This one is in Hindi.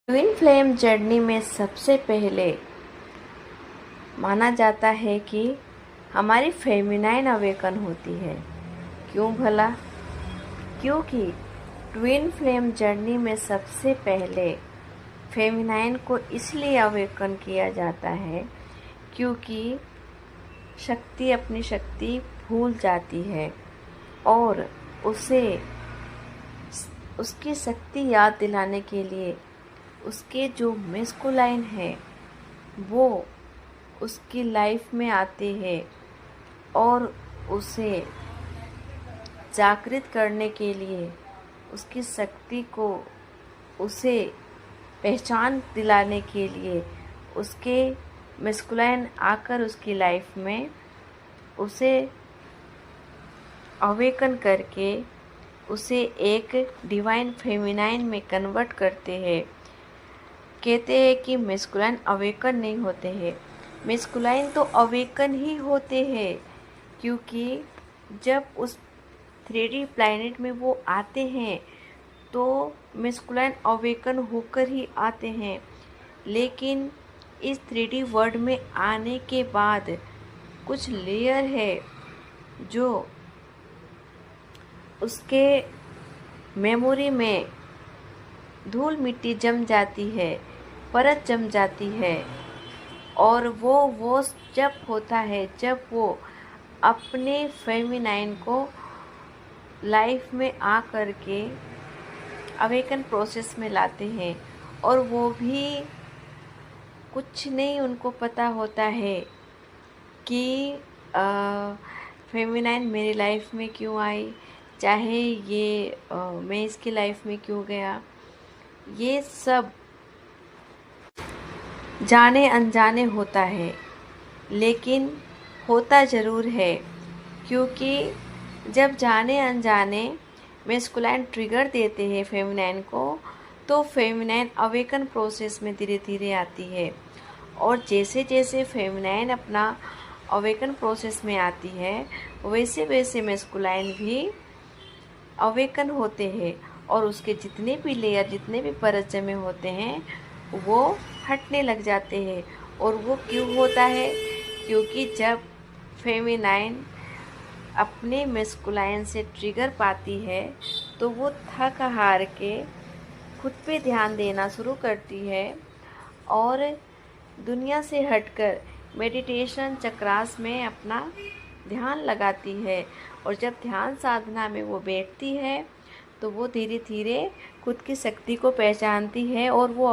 ट्विन फ्लेम जर्नी में सबसे पहले माना जाता है कि हमारी फेमिनाइन अवेकन होती है। क्यों भला? क्योंकि ट्विन फ्लेम जर्नी में सबसे पहले फेमिनाइन को इसलिए अवेकन किया जाता है क्योंकि शक्ति अपनी शक्ति भूल जाती है और उसे उसकी शक्ति याद दिलाने के लिए उसके जो मेस्कुलाइन है वो उसकी लाइफ में आते हैं और उसे जागृत करने के लिए उसकी शक्ति को उसे पहचान दिलाने के लिए उसके मेस्कुलाइन आकर उसकी लाइफ में उसे अवेकन करके उसे एक डिवाइन फेमिनाइन में कन्वर्ट करते हैं। कहते हैं कि मेस्कुलाइन अवेकन नहीं होते हैं, मेस्कुलाइन तो अवेकन ही होते हैं क्योंकि जब उस 3D प्लैनेट में वो आते हैं तो मेस्कुलाइन अवेकन होकर ही आते हैं। लेकिन इस 3D वर्ल्ड में आने के बाद कुछ लेयर है जो उसके मेमोरी में धूल मिट्टी जम जाती है, परत जम जाती है और वो जब होता है जब वो अपने फेमिनाइन को लाइफ में आ कर के अवेकन प्रोसेस में लाते हैं और वो भी कुछ नहीं उनको पता होता है कि फेमिनाइन मेरी लाइफ में क्यों आई, चाहे ये मैं इसकी लाइफ में क्यों गया। ये सब जाने अनजाने होता है लेकिन होता ज़रूर है क्योंकि जब जाने अनजाने मेस्कुलाइन ट्रिगर देते हैं फेमिनाइन को तो फेमिनाइन अवेकन प्रोसेस में धीरे धीरे आती है और जैसे जैसे फेमिनाइन अपना अवेकन प्रोसेस में आती है वैसे वैसे मेस्कुलाइन भी अवेकन होते हैं और उसके जितने भी लेयर जितने भी परत जमे होते हैं वो हटने लग जाते हैं। और वो क्यों होता है? क्योंकि जब फेमिनाइन अपने मेस्कुलाइन से ट्रिगर पाती है तो वो थक हार के खुद पे ध्यान देना शुरू करती है और दुनिया से हटकर मेडिटेशन चक्रास में अपना ध्यान लगाती है। और जब ध्यान साधना में वो बैठती है तो वो धीरे धीरे खुद की शक्ति को पहचानती है और वो